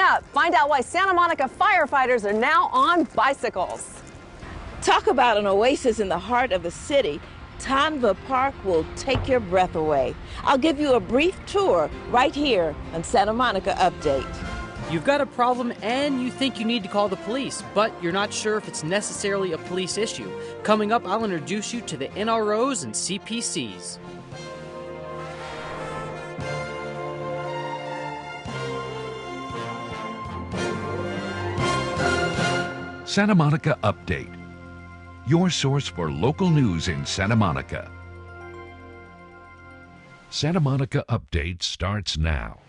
up, find out why Santa Monica firefighters are now on bicycles. Talk about an oasis in the heart of the city. Tonva Park will take your breath away. I'll give you a brief tour right here on Santa Monica Update. You've got a problem and you think you need to call the police, but you're not sure if it's necessarily a police issue. Coming up, I'll introduce you to the NROs and CPCs. Santa Monica Update, your source for local news in Santa Monica. Santa Monica Update starts now.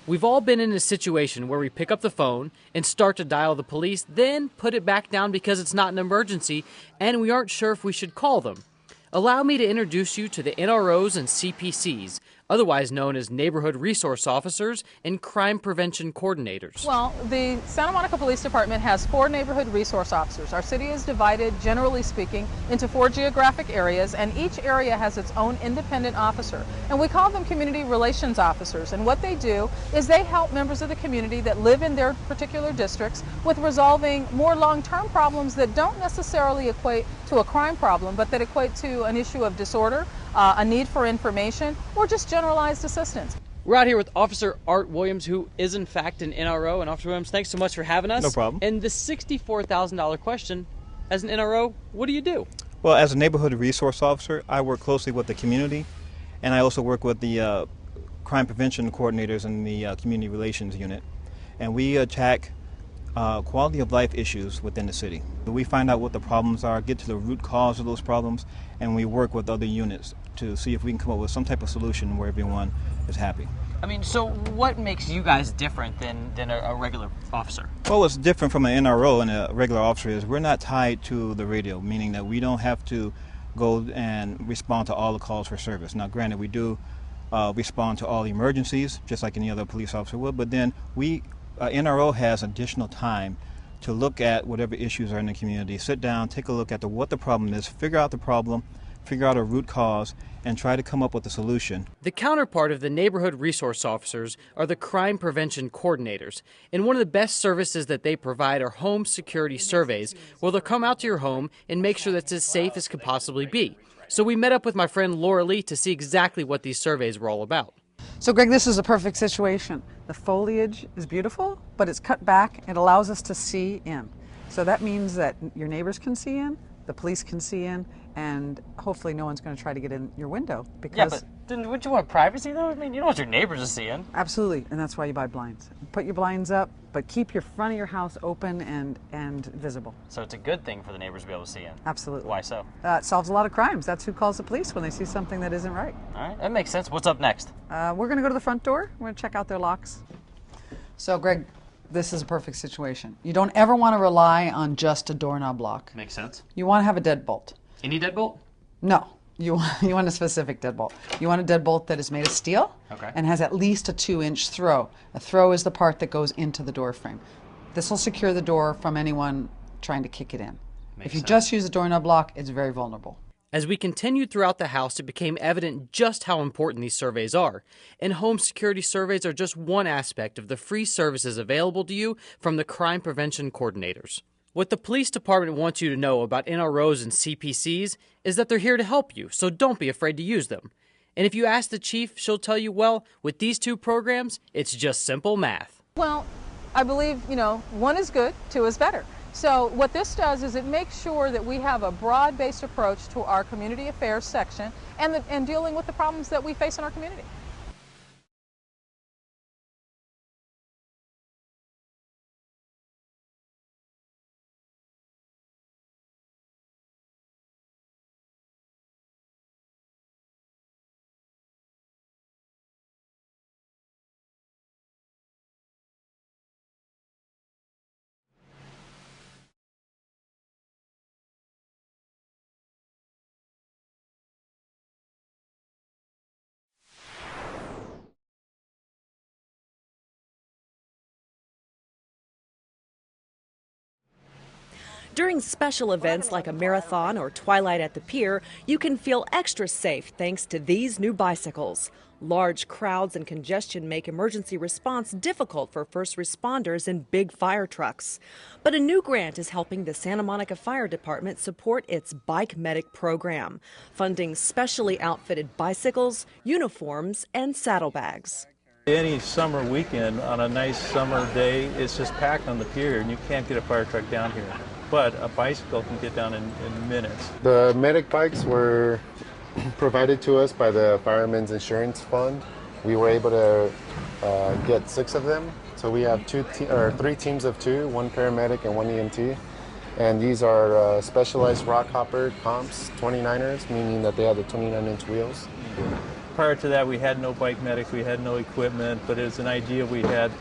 We've all been in a situation where we pick up the phone and start to dial the police, then put it back down because it's not an emergency and we aren't sure if we should call them. Allow me to introduce you to the NROs and CPCs, otherwise known as Neighborhood Resource Officers and Crime Prevention Coordinators. Well, the Santa Monica Police Department has 4 neighborhood resource officers. Our city is divided, generally speaking, into 4 geographic areas, and each area has its own independent officer. And we call them community relations officers. And what they do is they help members of the community that live in their particular districts with resolving more long-term problems that don't necessarily equate to a crime problem, but that equate to an issue of disorder, a need for information, or just generalized assistance. We're out here with Officer Art Williams, who is in fact an NRO. And Officer Williams, thanks so much for having us. No problem. And the $64,000 question, as an NRO, what do you do? Well, as a neighborhood resource officer, I work closely with the community, and I also work with the crime prevention coordinators in the community relations unit. And we attack quality of life issues within the city. We find out what the problems are, get to the root cause of those problems, and we work with other units to see if we can come up with some type of solution where everyone is happy. I mean, so what makes you guys different than a regular officer? Well, what's different from an NRO and a regular officer is we're not tied to the radio, meaning that we don't have to go and respond to all the calls for service. Now, granted, we do respond to all emergencies, just like any other police officer would, but then NRO has additional time to look at whatever issues are in the community, sit down, take a look at what the problem is, figure out the problem, figure out a root cause, and try to come up with a solution. The counterpart of the neighborhood resource officers are the crime prevention coordinators. And one of the best services that they provide are home security surveys, where they'll come out to your home and make sure that it's as safe as could possibly be. So we met up with my friend Laura Lee to see exactly what these surveys were all about. So Greg, this is a perfect situation. The foliage is beautiful, but it's cut back. It allows us to see in. So that means that your neighbors can see in, the police can see in, and hopefully no one's going to try to get in your window. Because Yeah, but then wouldn't you want privacy though? I mean, you know what your neighbors are seeing. Absolutely, and that's why you buy blinds. Put your blinds up, but keep your front of your house open and visible. So it's a good thing for the neighbors to be able to see in. Absolutely. Why so? It solves a lot of crimes. That's who calls the police when they see something that isn't right. All right, that makes sense. What's up next? We're going to go to the front door. We're going to check out their locks. So, Greg, this is a perfect situation. You don't ever want to rely on just a doorknob lock. Makes sense. You want to have a deadbolt. Any deadbolt? No. You want a specific deadbolt. You want a deadbolt that is made of steel and has at least a 2-inch throw. A throw is the part that goes into the door frame. This will secure the door from anyone trying to kick it in. If you just use a doorknob lock, it's very vulnerable. As we continued throughout the house, it became evident just how important these surveys are. And home security surveys are just one aspect of the free services available to you from the crime prevention coordinators. What the police department wants you to know about NROs and CPCs is that they're here to help you, so don't be afraid to use them. And if you ask the chief, she'll tell you, well, with these two programs, it's just simple math. Well, I believe, one is good, two is better. So what this does is it makes sure that we have a broad-based approach to our community affairs section and dealing with the problems that we face in our community. During special events like a marathon or Twilight at the Pier, you can feel extra safe thanks to these new bicycles. Large crowds and congestion make emergency response difficult for first responders in big fire trucks. But a new grant is helping the Santa Monica Fire Department support its Bike Medic program, funding specially outfitted bicycles, uniforms, and saddlebags. Any summer weekend on a nice summer day, it's just packed on the pier and you can't get a fire truck down here. But a bicycle can get down in minutes. The medic bikes were provided to us by the Firemen's Insurance Fund. We were able to get 6 of them. So we have 3 teams of 2, 1 paramedic and 1 EMT. And these are specialized rock hopper comps, 29ers, meaning that they have the 29-inch wheels. Prior to that, we had no bike medics, we had no equipment, but it was an idea we had.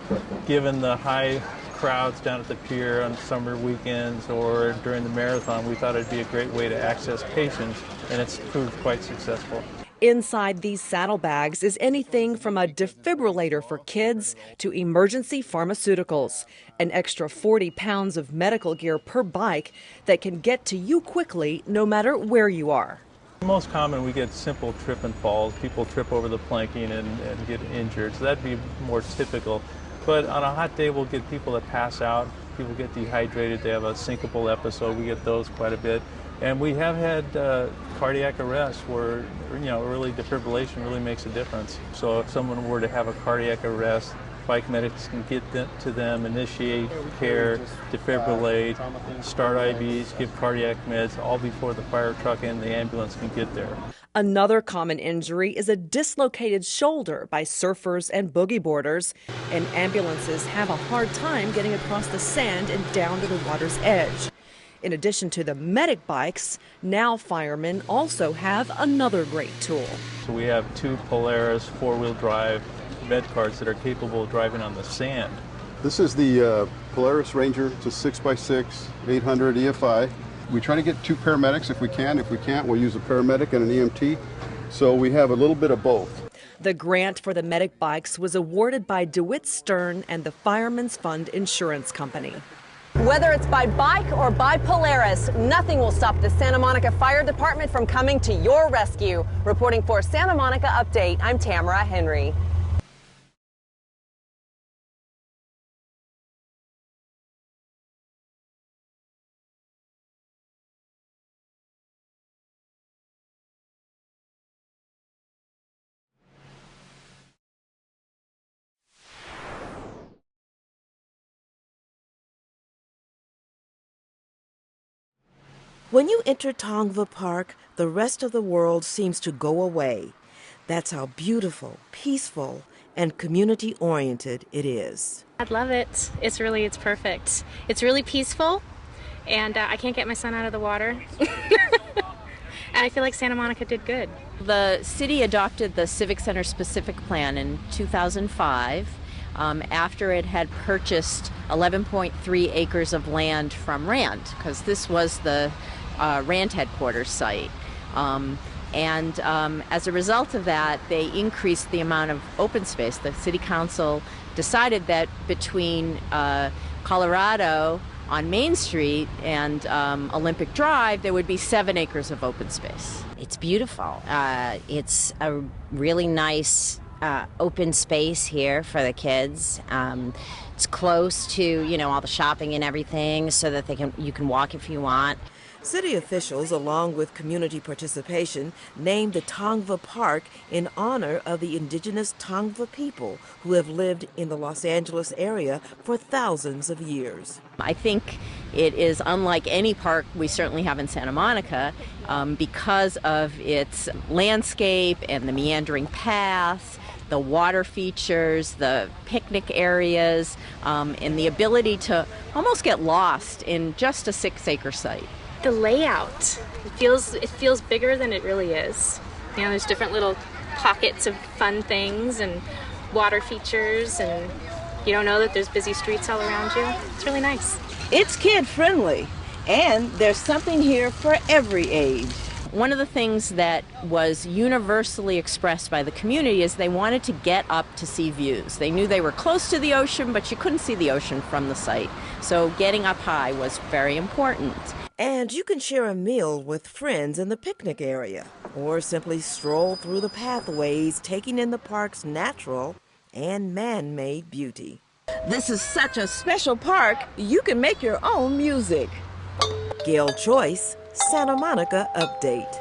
Given the high crowds down at the pier on summer weekends or during the marathon, we thought it'd be a great way to access patients, and it's proved quite successful. Inside these saddlebags is anything from a defibrillator for kids to emergency pharmaceuticals, an extra 40 pounds of medical gear per bike that can get to you quickly no matter where you are. Most common, we get simple trip and falls. People trip over the planking and get injured, so that'd be more typical. But on a hot day, we'll get people that pass out. People get dehydrated. They have a syncopal episode. We get those quite a bit. And we have had cardiac arrest where, early defibrillation really makes a difference. So if someone were to have a cardiac arrest, bike medics can get to them, initiate care, defibrillate, start IVs, give cardiac meds, all before the fire truck and the ambulance can get there. Another common injury is a dislocated shoulder by surfers and boogie boarders, and ambulances have a hard time getting across the sand and down to the water's edge. In addition to the medic bikes, now firemen also have another great tool. So we have 2 Polaris 4-wheel drive med carts that are capable of driving on the sand. This is the Polaris Ranger. It's a 6x6, 800 EFI. We try to get 2 paramedics if we can. If we can't, we'll use a paramedic and an EMT. So we have a little bit of both. The grant for the medic bikes was awarded by DeWitt Stern and the Fireman's Fund Insurance Company. Whether it's by bike or by Polaris, nothing will stop the Santa Monica Fire Department from coming to your rescue. Reporting for Santa Monica Update, I'm Tamara Henry. When you enter Tongva Park, the rest of the world seems to go away. That's how beautiful, peaceful, and community-oriented it is. I love it. It's perfect. It's really peaceful, and I can't get my son out of the water. And I feel like Santa Monica did good. The city adopted the Civic Center specific plan in 2005 after it had purchased 11.3 acres of land from RAND, because this was the RAND headquarters site. As a result of that, they increased the amount of open space. The city council decided that between Colorado on Main Street and Olympic Drive, there would be 7 acres of open space. It's beautiful. It's a really nice open space here for the kids. It's close to, all the shopping and everything, so that you can walk if you want. City officials, along with community participation, named the Tongva Park in honor of the indigenous Tongva people who have lived in the Los Angeles area for thousands of years. I think it is unlike any park we certainly have in Santa Monica because of its landscape and the meandering paths, the water features, the picnic areas, and the ability to almost get lost in just a 6-acre site. The layout, it feels bigger than it really is. There's different little pockets of fun things and water features, and you don't know that there's busy streets all around you. It's really nice. It's kid-friendly, and there's something here for every age. One of the things that was universally expressed by the community is they wanted to get up to see views. They knew they were close to the ocean, but you couldn't see the ocean from the site. So getting up high was very important. And you can share a meal with friends in the picnic area, or simply stroll through the pathways, taking in the park's natural and man-made beauty. This is such a special park, you can make your own music. Gail Choice, Santa Monica Update.